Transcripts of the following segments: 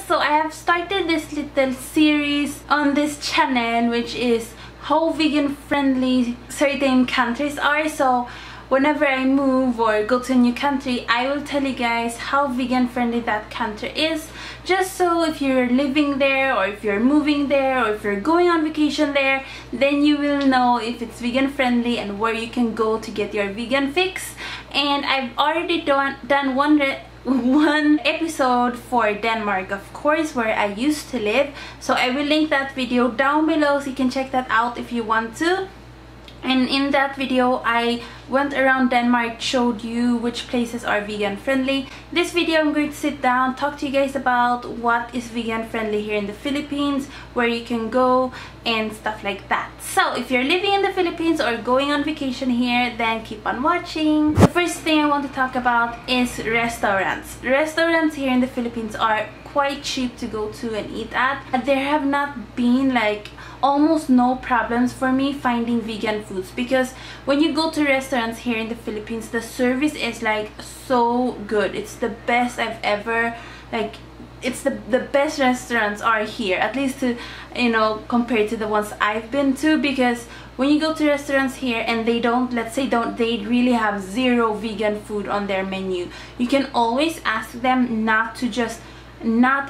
so I have started this little series on this channel, which is how vegan friendly certain countries are. So whenever I move or go to a new country, I will tell you guys how vegan friendly that country is, just so if you're living there or if you're moving there or if you're going on vacation there, then you will know if it's vegan friendly and where you can go to get your vegan fix. And I've already done one episode for Denmark, of course, where I used to live, so I will link that video down below so you can check that out if you want to. And in that video I went around Denmark, showed you which places are vegan friendly. This video I'm going to sit down, talk to you guys about what is vegan friendly here in the Philippines, where you can go and stuff like that. So if you're living in the Philippines or going on vacation here, then keep on watching. The first thing I want to talk about is restaurants. Restaurants here in the Philippines are quite cheap to go to and eat at. There have not been like almost no problems for me finding vegan foods, because when you go to restaurants here in the Philippines, the service is like so good. It's the best I've ever, like, it's the best restaurants are here, at least to, you know, compared to the ones I've been to. Because when you go to restaurants here and they don't, let's say they really have zero vegan food on their menu, you can always ask them not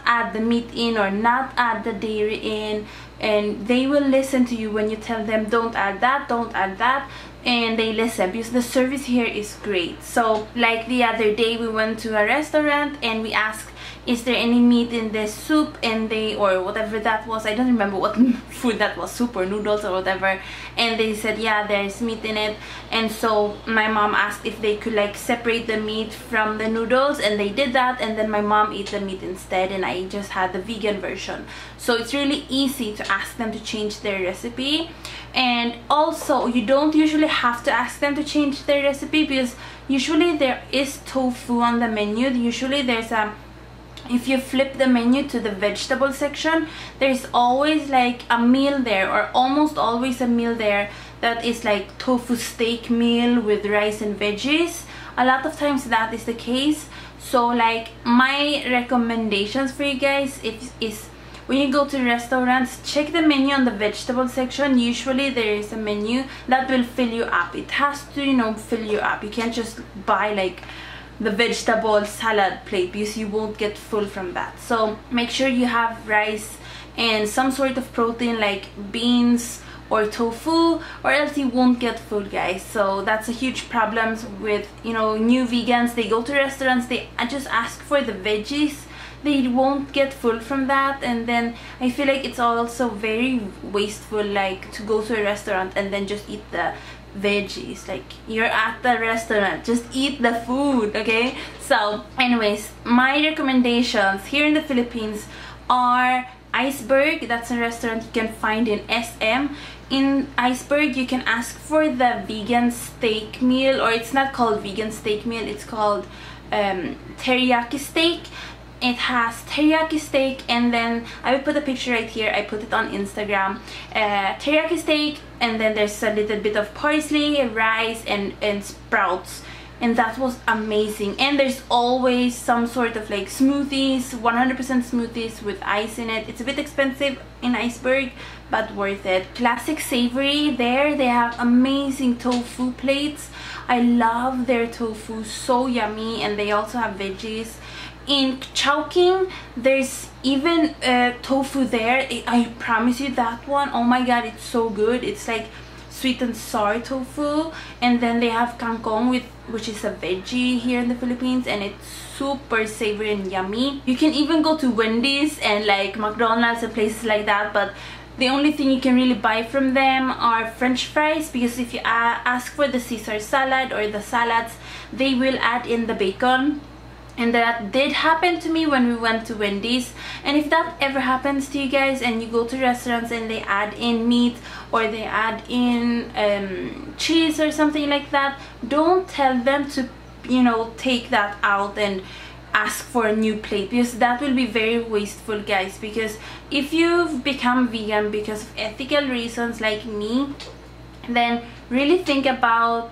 add the meat in or not add the dairy in, and they will listen to you when you tell them don't add that, and they listen because the service here is great. So like the other day we went to a restaurant and we asked, is there any meat in this soup, and they, or whatever that was, I don't remember what food that was, soup or noodles or whatever, and they said yeah, there's meat in it. And so my mom asked if they could like separate the meat from the noodles, and they did that, and then my mom ate the meat instead and I just had the vegan version. So it's really easy to ask them to change their recipe. And also you don't usually have to ask them to change their recipe, because usually there is tofu on the menu. Usually there's a, if you flip the menu to the vegetable section, there's always like a meal there, or almost always a meal there, that is like tofu steak meal with rice and veggies. A lot of times that is the case. So like my recommendations for you guys is when you go to restaurants, check the menu on the vegetable section. Usually there is a menu that will fill you up. It has to, you know, fill you up. You can't just buy like the vegetable salad plate, because you won't get full from that. So make sure you have rice and some sort of protein like beans or tofu, or else you won't get full, guys. So that's a huge problem with, you know, new vegans. They go to restaurants, they just ask for the veggies, they won't get full from that. And then I feel like it's also very wasteful, like to go to a restaurant and then just eat the veggies. Like, you're at the restaurant, just eat the food, okay? So anyways, my recommendations here in the Philippines are Iceberg. That's a restaurant you can find in SM. In Iceberg you can ask for the vegan steak meal, or it's not called vegan steak meal, it's called teriyaki steak. It has teriyaki steak, and then I will put a picture right here, I put it on Instagram. Teriyaki steak, and then there's a little bit of parsley, rice, and sprouts, and that was amazing. And there's always some sort of like smoothies, 100% smoothies with ice in it. It's a bit expensive in Iceberg, but worth it. Classic Savory, there they have amazing tofu plates. I love their tofu, so yummy, and they also have veggies. In Chowking, there's even tofu there. I promise you that one, oh my god, it's so good. It's like sweet and sour tofu. And then they have kangkong, which is a veggie here in the Philippines, and it's super savory and yummy. You can even go to Wendy's and like McDonald's and places like that, but the only thing you can really buy from them are French fries, because if you ask for the Caesar salad or the salads, they will add in the bacon. And that did happen to me when we went to Wendy's. And if that ever happens to you guys and you go to restaurants and they add in meat or they add in cheese or something like that, don't tell them to, you know, take that out and ask for a new plate, because that will be very wasteful, guys. Because if you've become vegan because of ethical reasons like me, then really think about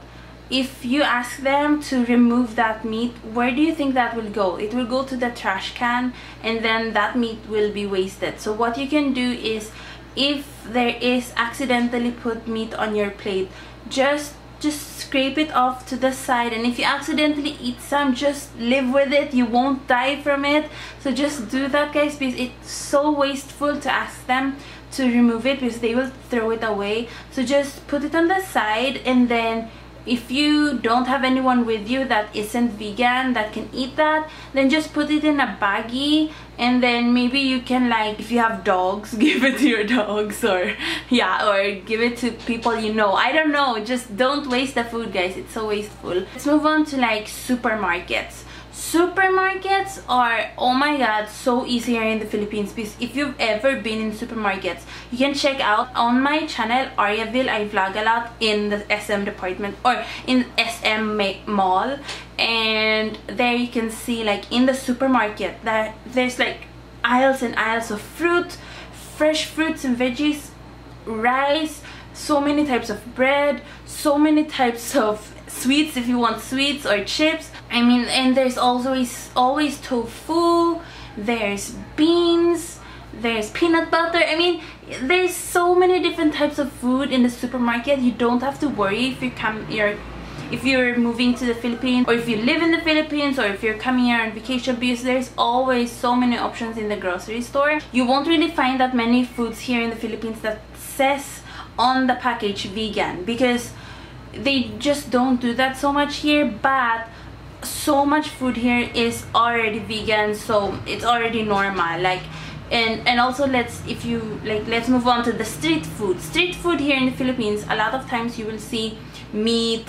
if you ask them to remove that meat, where do you think that will go? It will go to the trash can, and then that meat will be wasted. So what you can do is, if there is accidentally put meat on your plate, just scrape it off to the side, and if you accidentally eat some, just live with it. You won't die from it. So just do that, guys, because it's so wasteful to ask them to remove it, because they will throw it away. So just put it on the side, and then if you don't have anyone with you that isn't vegan that can eat that, then just put it in a baggie, and then maybe you can, like, if you have dogs, give it to your dogs, or yeah, or give it to people you know. I don't know, just don't waste the food, guys. It's so wasteful. Let's move on to like supermarkets. Supermarkets are, oh my god, so easy here in the Philippines, because if you've ever been in supermarkets, you can check out on my channel Ariaville. I vlog a lot in the SM department, or in SM mall, and there you can see, like, in the supermarket that there's like aisles and aisles of fruit, fresh fruits and veggies, rice, so many types of bread, so many types of sweets if you want sweets, or chips. I mean, and there's always tofu, there's beans, there's peanut butter. I mean, there's so many different types of food in the supermarket. You don't have to worry if you're moving to the Philippines, or if you live in the Philippines, or if you're coming here on vacation, because there's always so many options in the grocery store. You won't really find that many foods here in the Philippines that says on the package vegan, because they just don't do that so much here. But so much food here is already vegan, so it's already normal. Like, and also, let's move on to the street food. Street food here in the Philippines, a lot of times you will see meat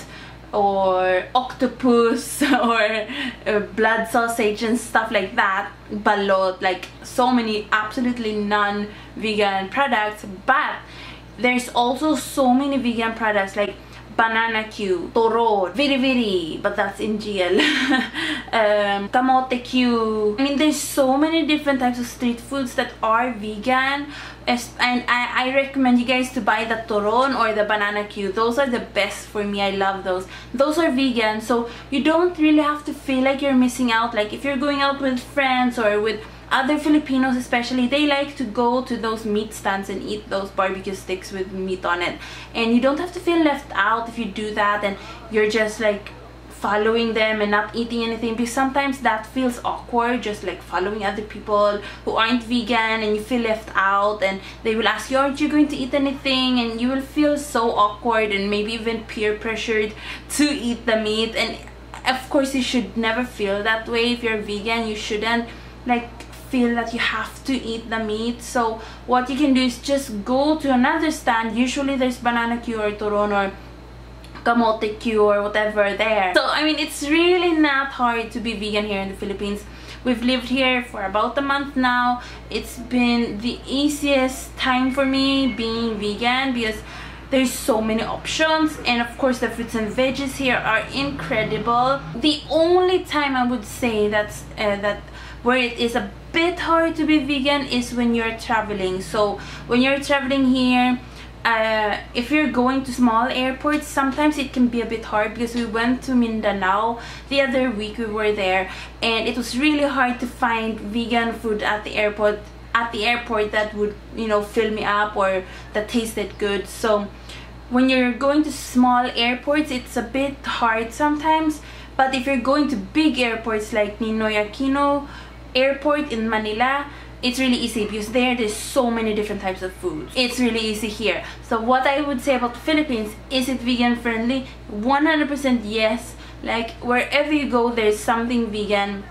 or octopus or blood sausage and stuff like that, balot, like so many absolutely non-vegan products. But there's also so many vegan products, like banana Q, toron, viri, but that's in GL, kamote Q. I mean, there's so many different types of street foods that are vegan, and I recommend you guys to buy the toron or the banana Q. Those are the best for me. I love those. Those are vegan, so you don't really have to feel like you're missing out. Like, if you're going out with friends or with other Filipinos especially, they like to go to those meat stands and eat those barbecue sticks with meat on it, and you don't have to feel left out if you do that and you're just like following them and not eating anything, because sometimes that feels awkward, just like following other people who aren't vegan, and you feel left out, and they will ask you, aren't you going to eat anything, and you will feel so awkward and maybe even peer pressured to eat the meat. And of course, you should never feel that way. If you're vegan, you shouldn't like feel that you have to eat the meat. So what you can do is just go to another stand. Usually there's banana Q or toron or kamote Q or whatever there. So I mean, it's really not hard to be vegan here in the Philippines. We've lived here for about a month now. It's been the easiest time for me being vegan, because there's so many options, and of course the fruits and veggies here are incredible. The only time I would say that's where it is a bit hard to be vegan is when you're traveling. So when you're traveling here, if you're going to small airports, sometimes it can be a bit hard, because we went to Mindanao the other week. We were there, and it was really hard to find vegan food at the airport that would, you know, fill me up or that tasted good. So when you're going to small airports, it's a bit hard sometimes. But if you're going to big airports like Ninoy Aquino Airport in Manila, it's really easy, because there's so many different types of food. It's really easy here. So what I would say about the Philippines, is it vegan friendly? 100% yes. Like, wherever you go, there's something vegan,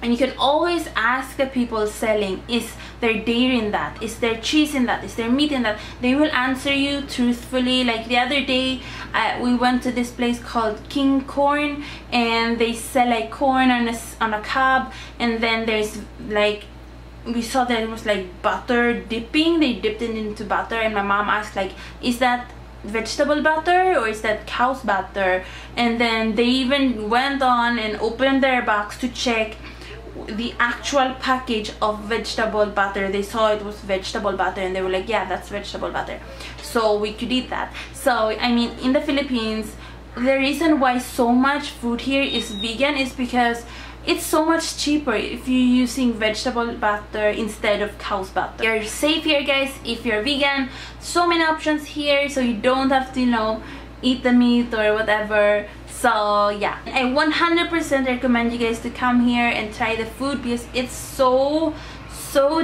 and you can always ask the people selling, is there dairy in that? Is there cheese in that? Is there meat in that? They will answer you truthfully. Like the other day, we went to this place called King Corn, and they sell like corn on a cob, and then there's like, we saw that it was like butter dipping. They dipped it into butter, and my mom asked, like, is that vegetable butter or is that cow's butter? And then they even went on and opened their box to check the actual package of vegetable butter. They saw it was vegetable butter, and they were like, yeah, that's vegetable butter, so we could eat that. So I mean, in the Philippines, the reason why so much food here is vegan is because it's so much cheaper if you're using vegetable butter instead of cow's butter. You're safe here, guys, if you're vegan. So many options here, so you don't have to, you know, eat the meat or whatever. So yeah, I 100% recommend you guys to come here and try the food because it's so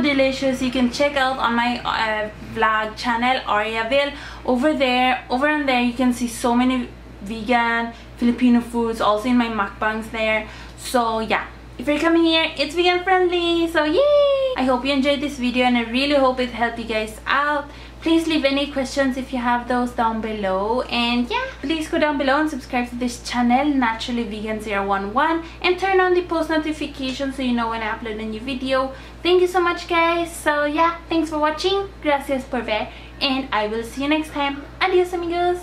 delicious. You can check out on my vlog channel, Ariaville. Over on there you can see so many vegan Filipino foods, also in my mukbangs there. So yeah, if you're coming here, it's vegan friendly, so yay! I hope you enjoyed this video and I really hope it helped you guys out. Please leave any questions if you have those down below, and yeah, please go down below and subscribe to this channel, Naturally Vegan 011, and turn on the post notifications so you know when I upload a new video. Thank you so much, guys. So yeah, thanks for watching, gracias por ver, and I will see you next time. Adios, amigos.